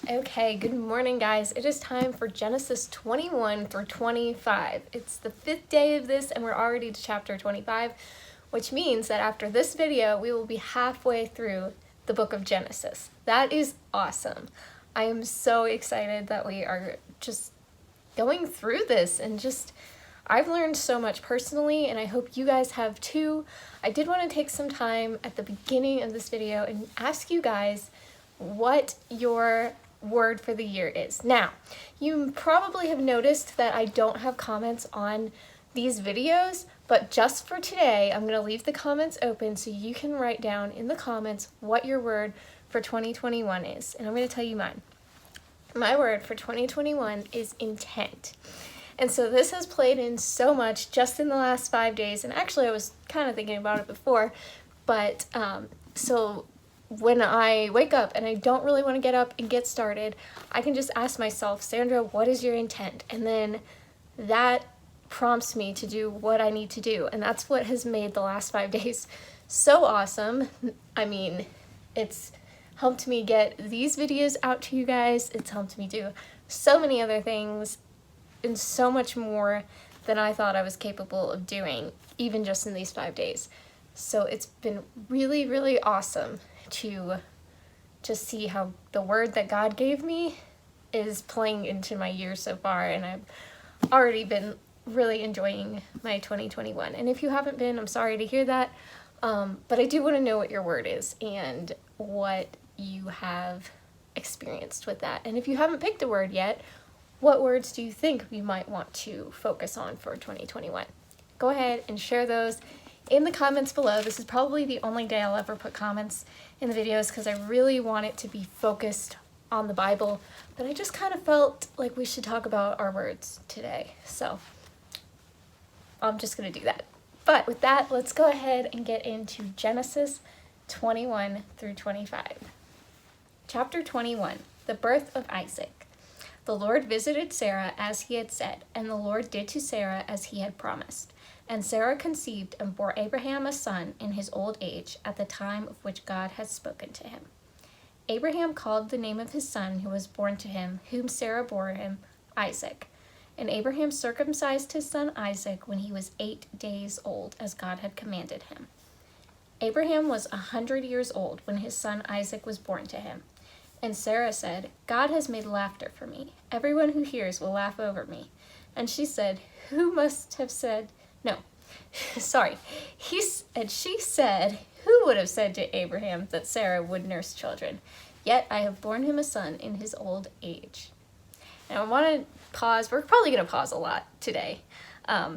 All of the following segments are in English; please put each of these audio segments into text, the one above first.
Okay, good morning, guys. It is time for Genesis 21 through 25. It's the 5th day of this, and we're already to chapter 25, which means that after this video, we will be halfway through the book of Genesis. That is awesome. I am so excited that we are just going through this, and I've learned so much personally, and I hope you guys have too. I did want to take some time at the beginning of this video and ask you guys what your word for the year is. Now, you probably have noticed that I don't have comments on these videos, but just for today, I'm going to leave the comments open so you can write down in the comments what your word for 2021 is. And I'm going to tell you mine. My word for 2021 is intent. And so this has played in so much just in the last 5 days. And actually, I was kind of thinking about it before, but so when I wake up and I don't really want to get up and get started, I can just ask myself, Sandra, what is your intent? And then that prompts me to do what I need to do. And that's what has made the last 5 days so awesome. I mean, it's helped me get these videos out to you guys. It's helped me do so many other things and so much more than I thought I was capable of doing, even just in these 5 days. So it's been really, really awesome to just see how the word that God gave me is playing into my year so far, and I've already been really enjoying my 2021. And if you haven't been, I'm sorry to hear that, but I do want to know what your word is and what you have experienced with that. And if you haven't picked a word yet, what words do you think you might want to focus on for 2021? Go ahead and share those in the comments below. This is probably the only day I'll ever put comments in the videos because I really want it to be focused on the Bible, but I just kind of felt like we should talk about our words today. So I'm just going to do that. But with that, let's go ahead and get into Genesis 21 through 25. Chapter 21, the birth of Isaac. The Lord visited Sarah as he had said, and the Lord did to Sarah as he had promised. And Sarah conceived and bore Abraham a son in his old age at the time of which God had spoken to him. Abraham called the name of his son who was born to him, whom Sarah bore him, Isaac. And Abraham circumcised his son Isaac when he was 8 days old, as God had commanded him. Abraham was 100 years old when his son Isaac was born to him. And Sarah said, God has made laughter for me. Everyone who hears will laugh over me. And she said, she said, who would have said to Abraham that Sarah would nurse children? Yet I have borne him a son in his old age. And I want to pause. We're probably going to pause a lot today,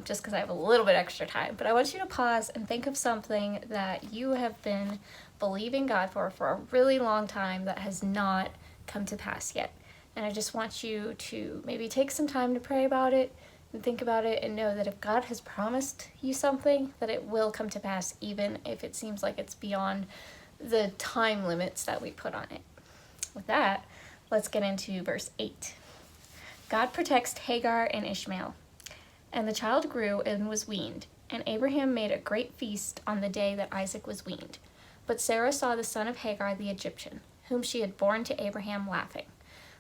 just because I have a little bit extra time. But I want you to pause and think of something that you have been believing God for a really long time that has not come to pass yet. And I just want you to maybe take some time to pray about it and think about it and know that if God has promised you something, that it will come to pass, even if it seems like it's beyond the time limits that we put on it. With that, let's get into verse 8. God protects Hagar and Ishmael. And the child grew and was weaned, and Abraham made a great feast on the day that Isaac was weaned. But Sarah saw the son of Hagar the Egyptian, whom she had borne to Abraham, laughing.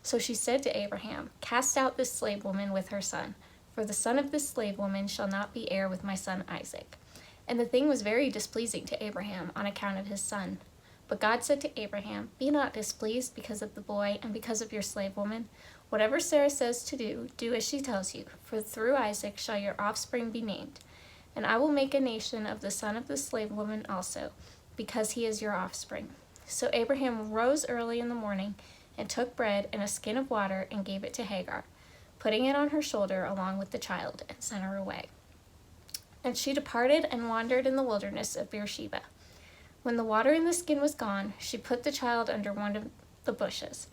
So she said to Abraham, Cast out this slave woman with her son, for the son of this slave woman shall not be heir with my son Isaac. And the thing was very displeasing to Abraham on account of his son. But God said to Abraham, Be not displeased because of the boy and because of your slave woman. Whatever Sarah says to do, do as she tells you, for through Isaac shall your offspring be named. And I will make a nation of the son of the slave woman also, because he is your offspring. So Abraham rose early in the morning and took bread and a skin of water and gave it to Hagar, putting it on her shoulder along with the child, and sent her away. And she departed and wandered in the wilderness of Beersheba. When the water in the skin was gone, she put the child under one of the bushes.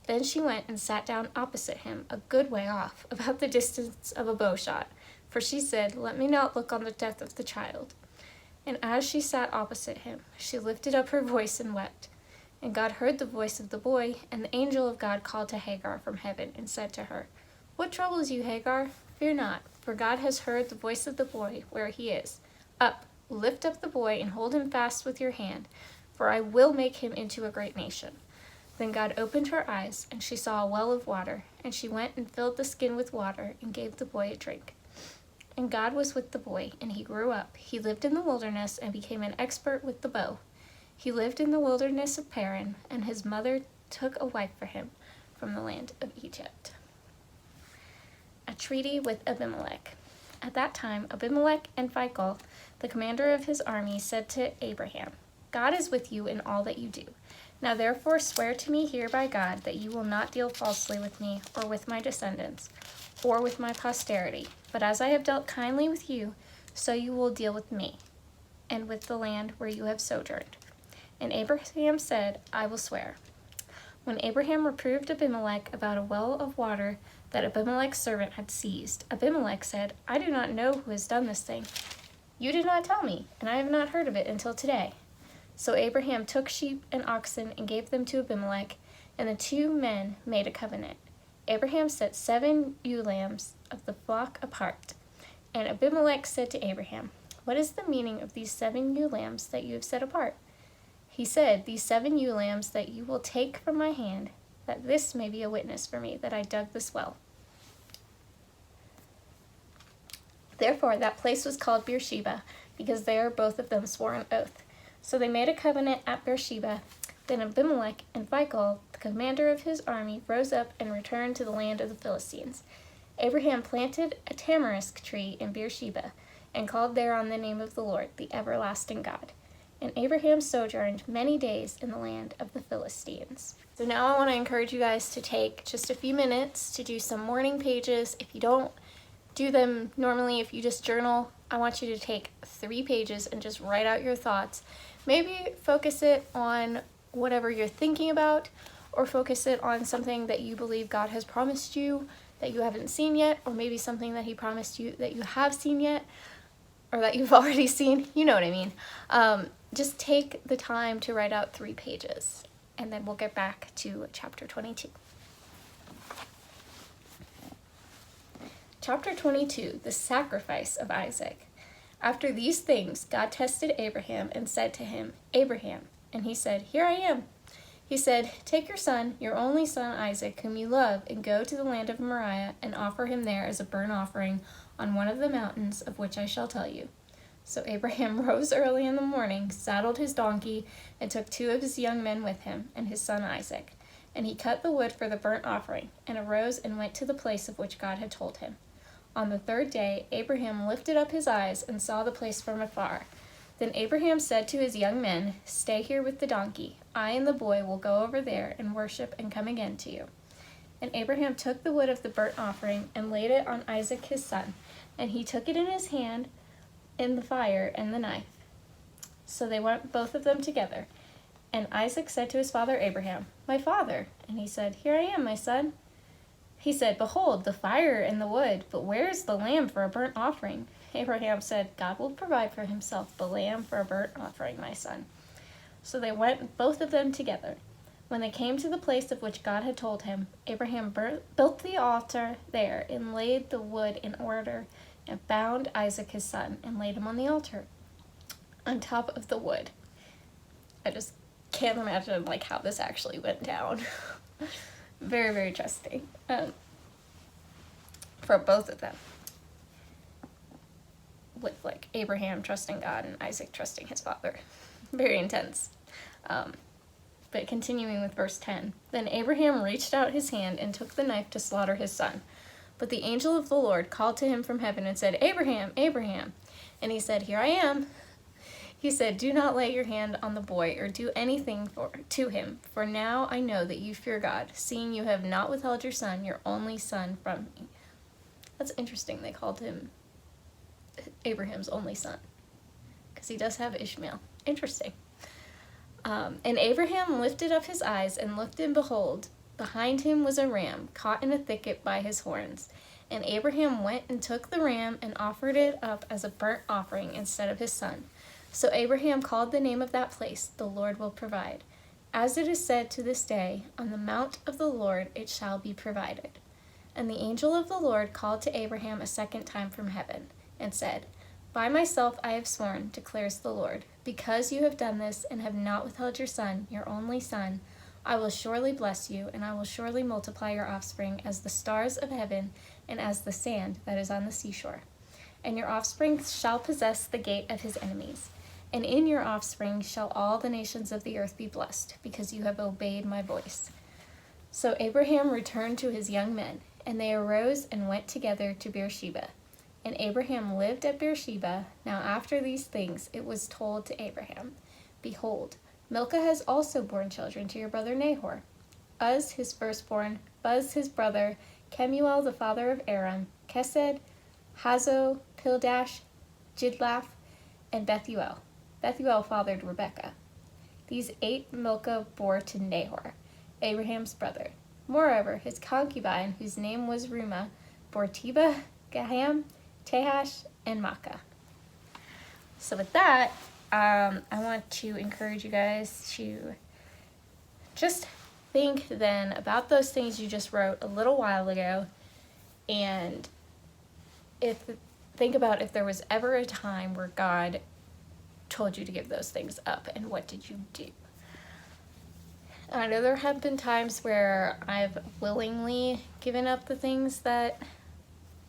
Then she went and sat down opposite him, a good way off, about the distance of a bow shot, for she said, Let me not look on the death of the child. And as she sat opposite him, she lifted up her voice and wept. And God heard the voice of the boy, and the angel of God called to Hagar from heaven and said to her, What troubles you, Hagar? Fear not, for God has heard the voice of the boy where he is. Up, lift up the boy and hold him fast with your hand, for I will make him into a great nation. Then God opened her eyes, and she saw a well of water, and she went and filled the skin with water and gave the boy a drink. And God was with the boy, and he grew up. He lived in the wilderness and became an expert with the bow. He lived in the wilderness of Paran, and his mother took a wife for him from the land of Egypt. A treaty with Abimelech. At that time, Abimelech and Phicol, the commander of his army, said to Abraham, God is with you in all that you do. Now therefore swear to me here by God that you will not deal falsely with me or with my descendants or with my posterity, but as I have dealt kindly with you, so you will deal with me and with the land where you have sojourned. And Abraham said, I will swear. When Abraham reproved Abimelech about a well of water that Abimelech's servant had seized, Abimelech said, I do not know who has done this thing. You did not tell me, and I have not heard of it until today. So Abraham took sheep and oxen and gave them to Abimelech, and the two men made a covenant. Abraham set 7 ewe lambs of the flock apart. And Abimelech said to Abraham, What is the meaning of these 7 ewe lambs that you have set apart? He said, These 7 ewe lambs that you will take from my hand, that this may be a witness for me that I dug this well. Therefore that place was called Beersheba, because there both of them swore an oath. So they made a covenant at Beersheba. Then Abimelech and Phicol, the commander of his army, rose up and returned to the land of the Philistines. Abraham planted a tamarisk tree in Beersheba, and called there on the name of the Lord, the everlasting God. And Abraham sojourned many days in the land of the Philistines. So now I want to encourage you guys to take just a few minutes to do some morning pages. If you don't do them normally, if you just journal, I want you to take 3 pages and just write out your thoughts. Maybe focus it on whatever you're thinking about, or focus it on something that you believe God has promised you that you haven't seen yet, or maybe something that he promised you that you have seen yet, or that you've already seen. You know what I mean. Just take the time to write out 3 pages, and then we'll get back to chapter 22. Chapter 22, the sacrifice of Isaac. After these things, God tested Abraham and said to him, Abraham. And he said, Here I am. He said, Take your son, your only son Isaac, whom you love, and go to the land of Moriah, and offer him there as a burnt offering on one of the mountains of which I shall tell you. So Abraham rose early in the morning, saddled his donkey, and took 2 of his young men with him, and his son Isaac. And he cut the wood for the burnt offering, and arose and went to the place of which God had told him. On the 3rd day, Abraham lifted up his eyes and saw the place from afar. Then Abraham said to his young men, Stay here with the donkey. I and the boy will go over there and worship and come again to you. And Abraham took the wood of the burnt offering and laid it on Isaac his son, and he took it in his hand in the fire and the knife. So they went both of them together. And Isaac said to his father Abraham, My father. And he said, Here I am, my son. He said, Behold, the fire and the wood, but where is the lamb for a burnt offering? Abraham said, God will provide for himself the lamb for a burnt offering, my son. So they went both of them together. When they came to the place of which God had told him, Abraham built the altar there and laid the wood in order and bound Isaac his son and laid him on the altar on top of the wood. I just can't imagine how this actually went down. Very, very trusting for both of them. With Abraham trusting God and Isaac trusting his father. Very intense. But continuing with verse 10. Then Abraham reached out his hand and took the knife to slaughter his son. But the angel of the Lord called to him from heaven and said, Abraham, Abraham. And he said, Here I am. He said, Do not lay your hand on the boy or do anything to him, for now I know that you fear God, seeing you have not withheld your son, your only son, from me. That's interesting. They called him Abraham's only son, because he does have Ishmael. Interesting. And Abraham lifted up his eyes and looked, and behold, behind him was a ram caught in a thicket by his horns. And Abraham went and took the ram and offered it up as a burnt offering instead of his son. So Abraham called the name of that place, The Lord Will Provide. As it is said to this day, On the mount of the Lord it shall be provided. And the angel of the Lord called to Abraham a second time from heaven, and said, By myself I have sworn, declares the Lord, because you have done this and have not withheld your son, your only son, I will surely bless you, and I will surely multiply your offspring as the stars of heaven and as the sand that is on the seashore. And your offspring shall possess the gate of his enemies. And in your offspring shall all the nations of the earth be blessed, because you have obeyed my voice. So Abraham returned to his young men, and they arose and went together to Beersheba. And Abraham lived at Beersheba. Now after these things it was told to Abraham, Behold, Milcah has also borne children to your brother Nahor. Uz his firstborn, Buz his brother, Kemuel the father of Aram, Kesed, Hazo, Pildash, Jidlaph, and Bethuel. Bethuel fathered Rebekah. These 8 Milcah bore to Nahor, Abraham's brother. Moreover, his concubine, whose name was Reumah, bore Tebah, Gaham, Tahash, and Makkah. So with that, I want to encourage you guys to just think then about those things you just wrote a little while ago, and think about if there was ever a time where God told you to give those things up, and what did you do? I know there have been times where I've willingly given up the things that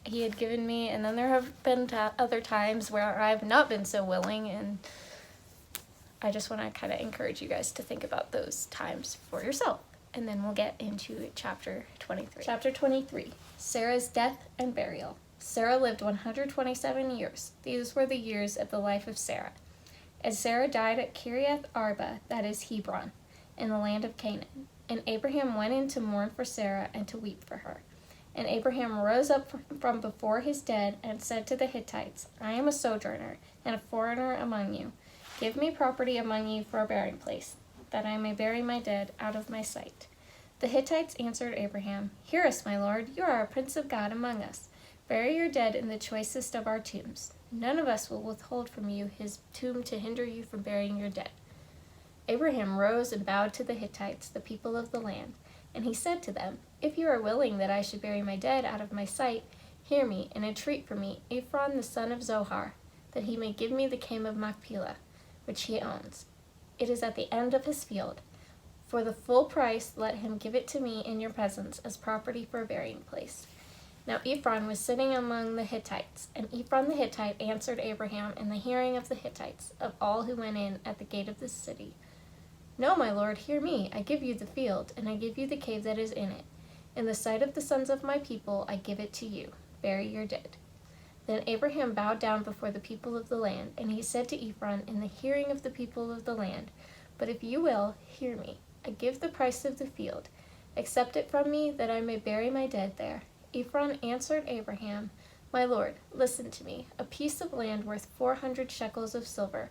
he had given me, and then there have been other times where I've not been so willing, and I just want to kind of encourage you guys to think about those times for yourself. And then we'll get into chapter 23. Chapter 23, Sarah's death and burial. Sarah lived 127 years. These were the years of the life of Sarah. And Sarah died at Kiriath Arba, that is Hebron, in the land of Canaan. And Abraham went in to mourn for Sarah and to weep for her. And Abraham rose up from before his dead and said to the Hittites, I am a sojourner and a foreigner among you. Give me property among you for a burying place, that I may bury my dead out of my sight. The Hittites answered Abraham, Hear us, my lord, you are a prince of God among us. Bury your dead in the choicest of our tombs. None of us will withhold from you his tomb to hinder you from burying your dead. Abraham rose and bowed to the Hittites, the people of the land, and he said to them, If you are willing that I should bury my dead out of my sight, hear me and entreat for me Ephron the son of Zohar, that he may give me the cave of Machpelah, which he owns. It is at the end of his field. For the full price let him give it to me in your presence as property for a burying place. Now Ephron was sitting among the Hittites, and Ephron the Hittite answered Abraham in the hearing of the Hittites, of all who went in at the gate of the city, No, my lord, hear me, I give you the field, and I give you the cave that is in it. In the sight of the sons of my people I give it to you. Bury your dead. Then Abraham bowed down before the people of the land, and he said to Ephron in the hearing of the people of the land, But if you will, hear me. I give the price of the field. Accept it from me, that I may bury my dead there. Ephron answered Abraham, My lord, listen to me. A piece of land worth 400 shekels of silver.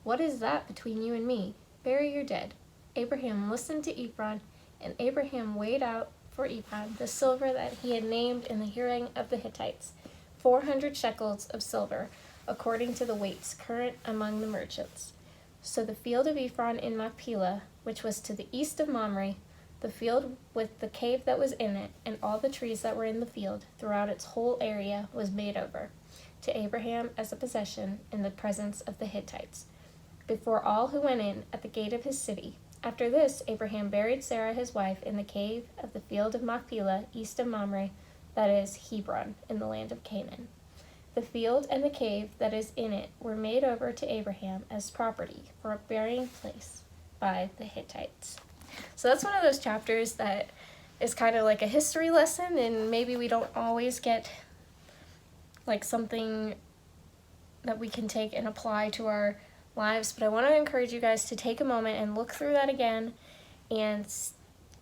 What is that between you and me? Bury your dead. Abraham listened to Ephron, and Abraham weighed out for Ephron the silver that he had named in the hearing of the Hittites, 400 shekels of silver, according to the weights current among the merchants. So the field of Ephron in Machpelah, which was to the east of Mamre, the field with the cave that was in it, and all the trees that were in the field, throughout its whole area, was made over to Abraham as a possession in the presence of the Hittites, before all who went in at the gate of his city. After this, Abraham buried Sarah his wife in the cave of the field of Machpelah, east of Mamre, that is Hebron, in the land of Canaan. The field and the cave that is in it were made over to Abraham as property for a burying place by the Hittites. So that's one of those chapters that is kind of like a history lesson, and maybe we don't always get like something that we can take and apply to our lives, but I want to encourage you guys to take a moment and look through that again and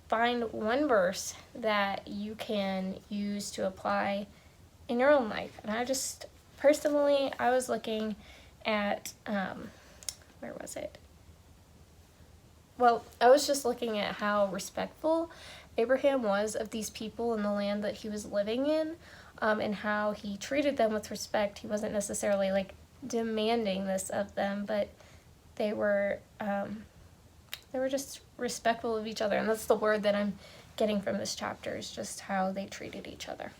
find one verse that you can use to apply in your own life. And I just, personally, I was looking at, where was it? Well, I was just looking at how respectful Abraham was of these people in the land that he was living in, and how he treated them with respect. He wasn't necessarily like demanding this of them, but they were just respectful of each other, and that's the word that I'm getting from this chapter, is just how they treated each other.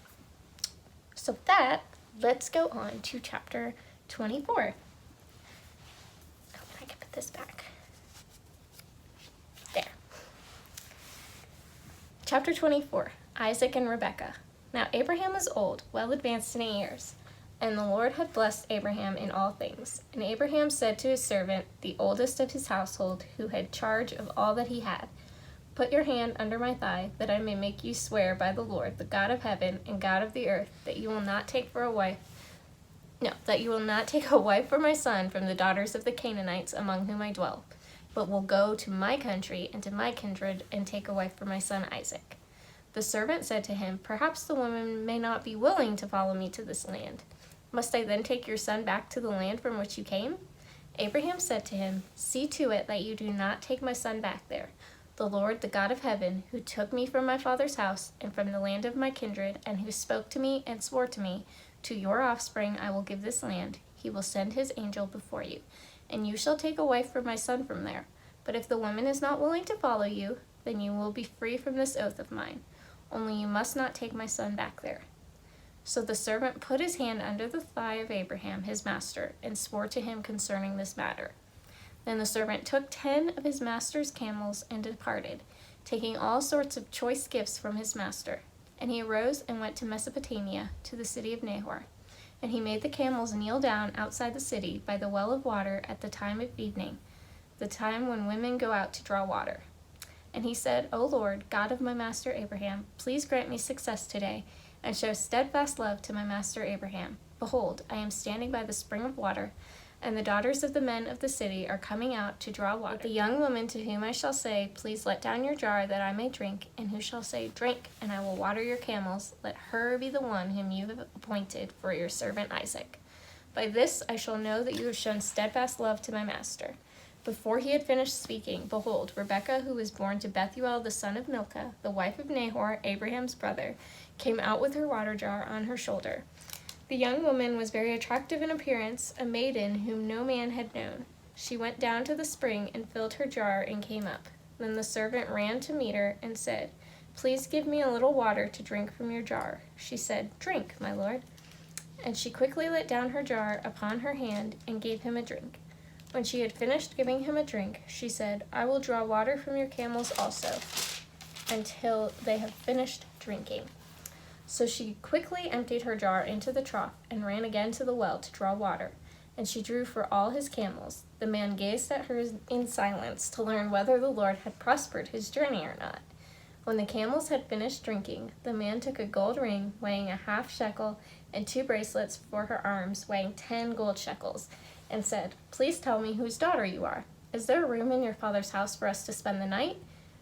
So with that, let's go on to chapter 24. Oh, I can put this back. There. Chapter 24, Isaac and Rebekah. Now Abraham was old, well advanced in years, and the Lord had blessed Abraham in all things. And Abraham said to his servant, the oldest of his household, who had charge of all that he had, "Put your hand under my thigh, that I may make you swear by the Lord, the God of heaven and God of the earth, that you will not take a wife for my son from the daughters of the Canaanites among whom I dwell, but will go to my country and to my kindred and take a wife for my son Isaac." The servant said to him, "Perhaps the woman may not be willing to follow me to this land. Must I then take your son back to the land from which you came?" Abraham said to him, "See to it that you do not take my son back there. The Lord, the God of heaven, who took me from my father's house and from the land of my kindred, and who spoke to me and swore to me, 'To your offspring I will give this land,' he will send his angel before you, and you shall take a wife for my son from there. But if the woman is not willing to follow you, then you will be free from this oath of mine. Only you must not take my son back there." So the servant put his hand under the thigh of Abraham, his master, and swore to him concerning this matter. Then the servant took 10 of his master's camels and departed, taking all sorts of choice gifts from his master. And he arose and went to Mesopotamia, to the city of Nahor. And he made the camels kneel down outside the city by the well of water at the time of evening, the time when women go out to draw water. And he said, "O Lord, God of my master Abraham, please grant me success today, and show steadfast love to my master Abraham. Behold, I am standing by the spring of water, and the daughters of the men of the city are coming out to draw water. But the young woman to whom I shall say, 'Please let down your jar that I may drink,' and who shall say, 'Drink, and I will water your camels,' let her be the one whom you have appointed for your servant Isaac. By this I shall know that you have shown steadfast love to my master." Before he had finished speaking, behold, Rebekah, who was born to Bethuel the son of Milcah, the wife of Nahor, Abraham's brother, came out with her water jar on her shoulder. The young woman was very attractive in appearance, a maiden whom no man had known. She went down to the spring and filled her jar and came up. Then the servant ran to meet her and said, "Please give me a little water to drink from your jar." She said, "Drink, my lord." And she quickly let down her jar upon her hand and gave him a drink. When she had finished giving him a drink, she said, "I will draw water from your camels also, until they have finished drinking." So she quickly emptied her jar into the trough and ran again to the well to draw water, and she drew for all his camels. The man gazed at her in silence to learn whether the Lord had prospered his journey or not. When the camels had finished drinking, the man took a gold ring weighing a half shekel and 2 bracelets for her arms weighing 10 gold shekels, and said, "Please tell me whose daughter you are. Is there room in your father's house for us to spend the night?"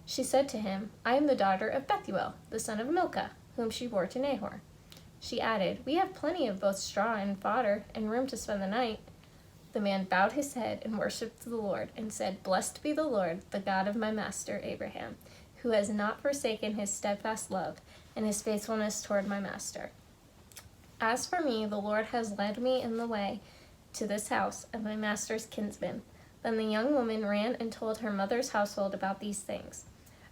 She said to him, "I am the daughter of Bethuel, the son of Milcah, whom she bore to Nahor." She added, "We have plenty of both straw and fodder, and room to spend the night." The man bowed his head and worshipped the Lord, and said, "Blessed be the Lord, the God of my master Abraham, who has not forsaken his steadfast love and his faithfulness toward my master. As for me, the Lord has led me in the way to this house of my master's kinsman." Then the young woman ran and told her mother's household about these things.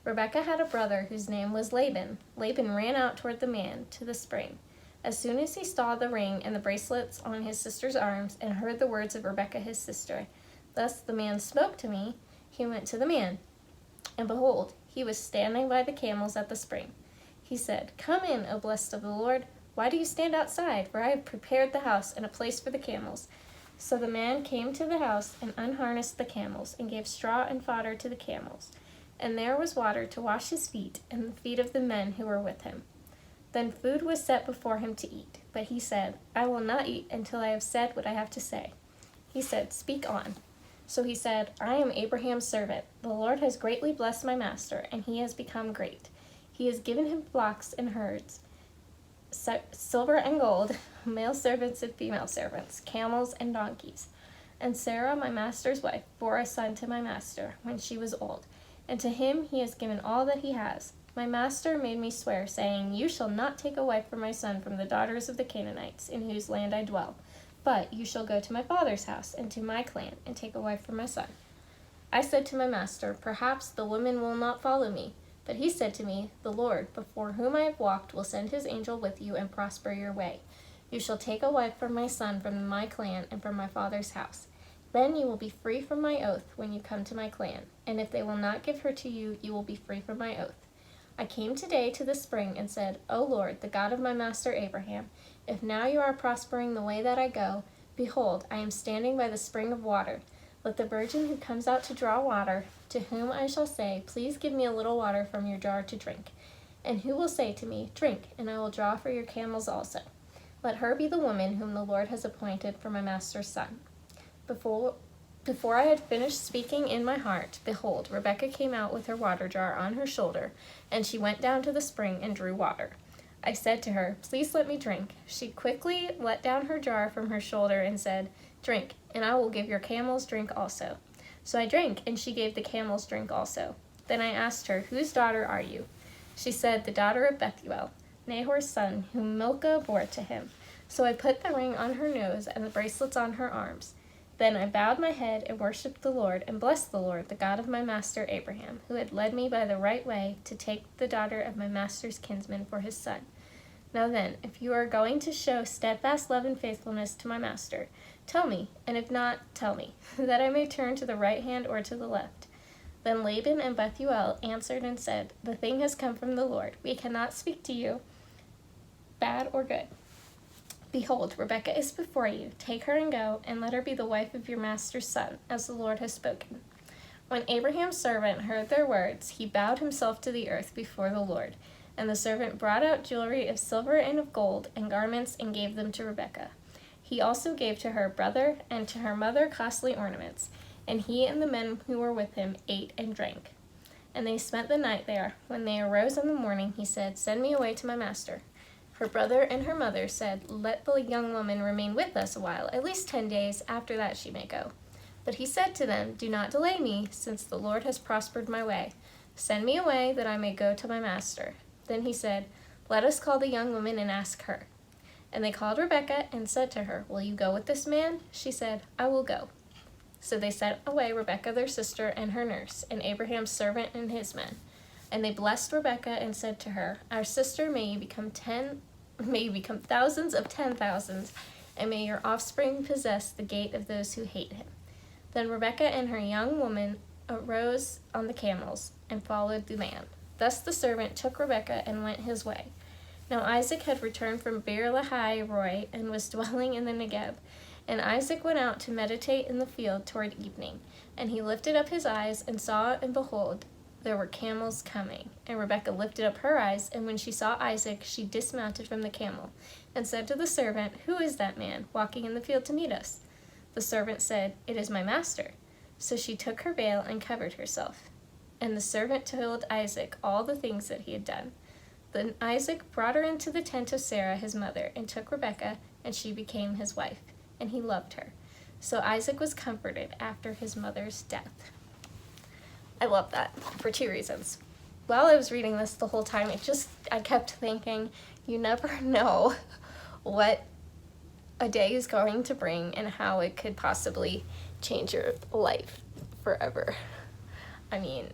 Rebekah had a brother whose name was Laban. Laban ran out toward the man to the spring. As soon as he saw the ring and the bracelets on his sister's arms and heard the words of Rebekah his sister, "Thus the man spoke to me," he went to the man. And behold, he was standing by the camels at the spring. He said, "Come in, O blessed of the Lord. Why do you stand outside? For I have prepared the house and a place for the camels." So the man came to the house and unharnessed the camels and gave straw and fodder to the camels. And there was water to wash his feet and the feet of the men who were with him. Then food was set before him to eat. But he said, "I will not eat until I have said what I have to say." He said, "Speak on." So he said, "I am Abraham's servant. The Lord has greatly blessed my master, and he has become great. He has given him flocks and herds, silver and gold, male servants and female servants, camels and donkeys. And Sarah, my master's wife, bore a son to my master when she was old, and to him he has given all that he has. My master made me swear, saying, 'You shall not take a wife for my son from the daughters of the Canaanites, in whose land I dwell, but you shall go to my father's house and to my clan, and take a wife for my son.' I said to my master, 'Perhaps the woman will not follow me.' But he said to me, 'The Lord, before whom I have walked, will send his angel with you and prosper your way. You shall take a wife for my son from my clan and from my father's house. Then you will be free from my oath when you come to my clan, and if they will not give her to you, you will be free from my oath. I came today to the spring and said, O Lord, the God of my master Abraham, if now you are prospering the way that I go, behold, I am standing by the spring of water. Let the virgin who comes out to draw water, to whom I shall say, please give me a little water from your jar to drink. And who will say to me, drink, and I will draw for your camels also. Let her be the woman whom the Lord has appointed for my master's son. Before I had finished speaking in my heart, behold, Rebekah came out with her water jar on her shoulder, and she went down to the spring and drew water. I said to her, please let me drink. She quickly let down her jar from her shoulder and said, drink, and I will give your camels drink also. So I drank, and she gave the camels drink also. Then I asked her, whose daughter are you? She said, the daughter of Bethuel, Nahor's son, whom Milcah bore to him. So I put the ring on her nose and the bracelets on her arms. Then I bowed my head and worshipped the Lord and blessed the Lord, the God of my master Abraham, who had led me by the right way to take the daughter of my master's kinsman for his son. Now then, if you are going to show steadfast love and faithfulness to my master, tell me, and if not, tell me, that I may turn to the right hand or to the left. Then Laban and Bethuel answered and said, the thing has come from the Lord. We cannot speak to you, bad or good. Behold, Rebekah is before you. Take her and go, and let her be the wife of your master's son, as the Lord has spoken. When Abraham's servant heard their words, he bowed himself to the earth before the Lord. And the servant brought out jewelry of silver and of gold, and garments, and gave them to Rebekah. He also gave to her brother and to her mother costly ornaments, and he and the men who were with him ate and drank. And they spent the night there. When they arose in the morning, he said, send me away to my master. Her brother and her mother said, let the young woman remain with us a while, at least 10 days, after that she may go. But he said to them, do not delay me, since the Lord has prospered my way. Send me away, that I may go to my master. Then he said, let us call the young woman and ask her. And they called Rebekah and said to her, will you go with this man? She said, I will go. So they sent away Rebekah their sister and her nurse, and Abraham's servant and his men. And they blessed Rebekah and said to her, our sister, may you become thousands of 10,000s, and may your offspring possess the gate of those who hate him. Then Rebekah and her young woman arose on the camels and followed the man. Thus the servant took Rebekah and went his way. Now Isaac had returned from Beer-lahai-roi and was dwelling in the Negeb. And Isaac went out to meditate in the field toward evening. And he lifted up his eyes and saw, and behold, there were camels coming. And Rebekah lifted up her eyes, and when she saw Isaac, she dismounted from the camel, and said to the servant, who is that man walking in the field to meet us? The servant said, it is my master. So she took her veil and covered herself. And the servant told Isaac all the things that he had done. Then Isaac brought her into the tent of Sarah his mother, and took Rebekah, and she became his wife, and he loved her. So Isaac was comforted after his mother's death. I love that for two reasons. While I was reading this the whole time, I kept thinking, you never know what a day is going to bring and how it could possibly change your life forever. I mean,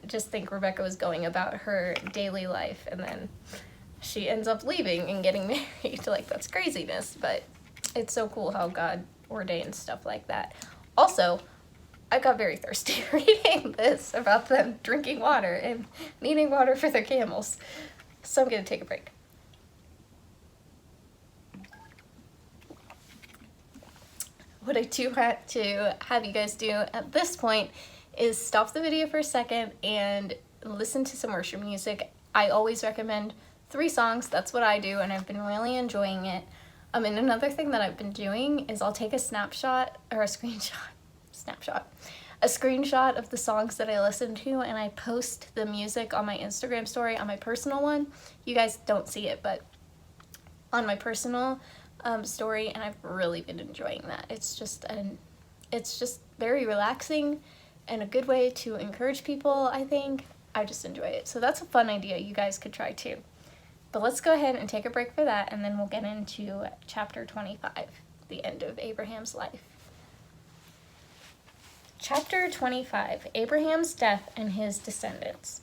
just think Rebekah was going about her daily life, and then she ends up leaving and getting married. Like, that's craziness, but it's so cool how God ordains stuff like that. Also, I got very thirsty reading this about them drinking water and needing water for their camels. So I'm going to take a break. What I do want to have you guys do at this point is stop the video for a second and listen to some worship music. I always recommend 3 songs. That's what I do, and I've been really enjoying it. And another thing that I've been doing is I'll take a snapshot or a screenshot of the songs that I listen to, and I post the music on my Instagram story, on my personal one. You guys don't see it, but on my personal story, and I've really been enjoying that. It's just very relaxing and a good way to encourage people, I think. I just enjoy it. So that's a fun idea you guys could try too. But let's go ahead and take a break for that, and then we'll get into chapter 25, the end of Abraham's life. Chapter 25, Abraham's death and his descendants.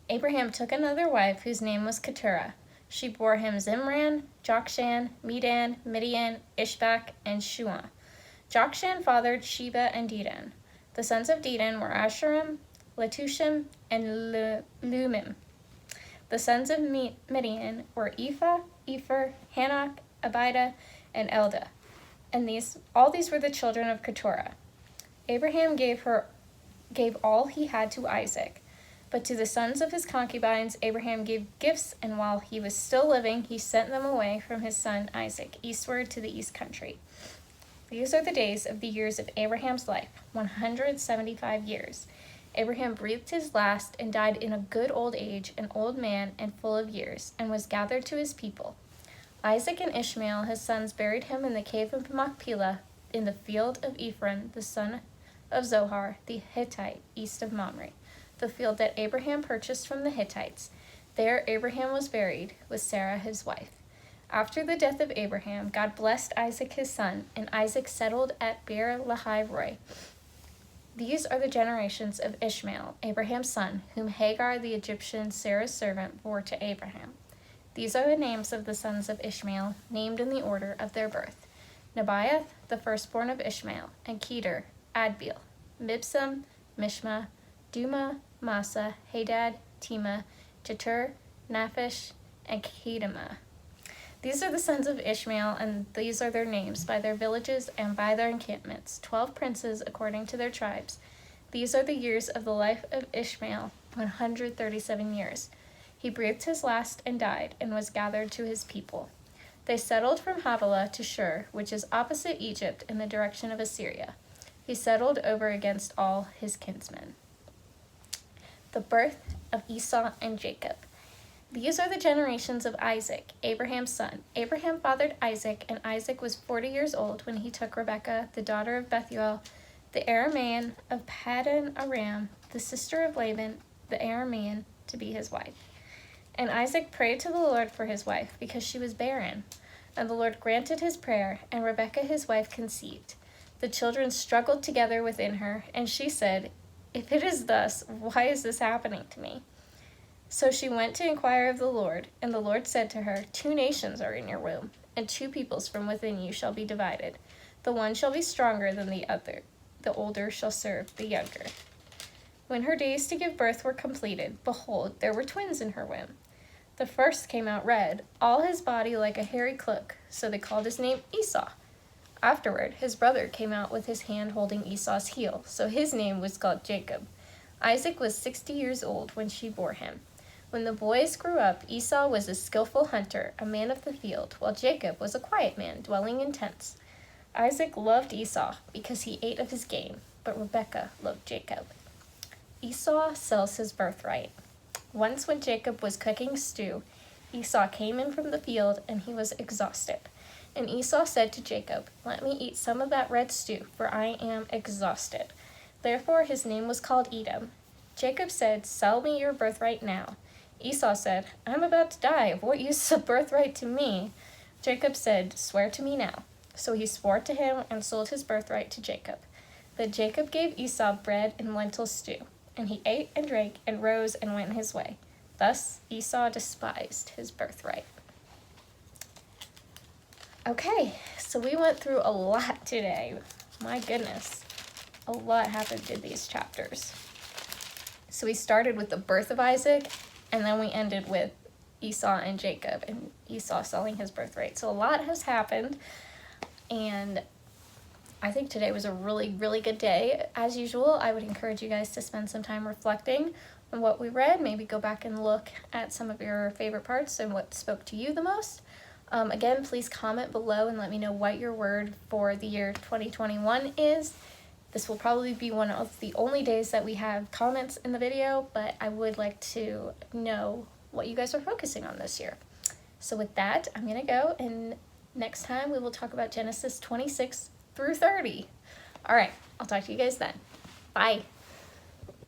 Abraham took another wife whose name was Keturah. She bore him Zimran, Jokshan, Medan, Midian, Ishbak, and Shua. Jokshan fathered Sheba and Dedan. The sons of Dedan were Asherim, Letushim, and Lumim. The sons of Midian were Ephah, Epher, Hanok, Abida, and Eldah. And all these were the children of Keturah. Abraham gave all he had to Isaac. But to the sons of his concubines Abraham gave gifts, and while he was still living, he sent them away from his son Isaac, eastward to the east country. These are the days of the years of Abraham's life, 175 years. Abraham breathed his last and died in a good old age, an old man and full of years, and was gathered to his people. Isaac and Ishmael, his sons, buried him in the cave of Machpelah, in the field of Ephron, the son of Zohar, the Hittite, east of Mamre, the field that Abraham purchased from the Hittites. There Abraham was buried with Sarah his wife. After the death of Abraham, God blessed Isaac his son, and Isaac settled at Beer-lahai-roi. These are the generations of Ishmael, Abraham's son, whom Hagar the Egyptian, Sarah's servant, bore to Abraham. These are the names of the sons of Ishmael, named in the order of their birth: Nebaioth, the firstborn of Ishmael, and Kedar, Adbeel, Mibsam, Mishma, Duma, Massa, Hadad, Tema, Jetur, Naphish, and Kedemah. These are the sons of Ishmael, and these are their names, by their villages and by their encampments, 12 princes according to their tribes. These are the years of the life of Ishmael, 137 years. He breathed his last and died, and was gathered to his people. They settled from Havilah to Shur, which is opposite Egypt in the direction of Assyria. He settled over against all his kinsmen. The birth of Esau and Jacob. These are the generations of Isaac, Abraham's son. Abraham fathered Isaac, and Isaac was 40 years old when he took Rebekah, the daughter of Bethuel, the Aramean of Paddan Aram, the sister of Laban, the Aramean, to be his wife. And Isaac prayed to the Lord for his wife, because she was barren. And the Lord granted his prayer, and Rebekah his wife conceived. The children struggled together within her, and she said, "If it is thus, why is this happening to me?" So she went to inquire of the Lord, and the Lord said to her, 2 nations are in your womb, and 2 peoples from within you shall be divided. The one shall be stronger than the other. The older shall serve the younger. When her days to give birth were completed, behold, there were twins in her womb. The first came out red, all his body like a hairy cloak, so they called his name Esau. Afterward, his brother came out with his hand holding Esau's heel, so his name was called Jacob. Isaac was 60 years old when she bore him. When the boys grew up, Esau was a skillful hunter, a man of the field, while Jacob was a quiet man, dwelling in tents. Isaac loved Esau because he ate of his game, but Rebekah loved Jacob. Esau sells his birthright. Once when Jacob was cooking stew, Esau came in from the field, and he was exhausted. And Esau said to Jacob, "Let me eat some of that red stew, for I am exhausted." Therefore his name was called Edom. Jacob said, "Sell me your birthright now." Esau said, "I'm about to die. Of what use is a birthright to me?" Jacob said, "Swear to me now." So he swore to him and sold his birthright to Jacob. But Jacob gave Esau bread and lentil stew, and he ate and drank and rose and went his way. Thus Esau despised his birthright. Okay, so we went through a lot today. My goodness, a lot happened in these chapters. So we started with the birth of Isaac, and then we ended with Esau and Jacob, and Esau selling his birthright. So a lot has happened, and I think today was a really, really good day. As usual, I would encourage you guys to spend some time reflecting on what we read. Maybe go back and look at some of your favorite parts and what spoke to you the most. Again, please comment below and let me know what your word for the year 2021 is. This will probably be one of the only days that we have comments in the video, but I would like to know what you guys are focusing on this year. So with that, I'm going to go, and next time we will talk about Genesis 26 through 30. All right, I'll talk to you guys then. Bye.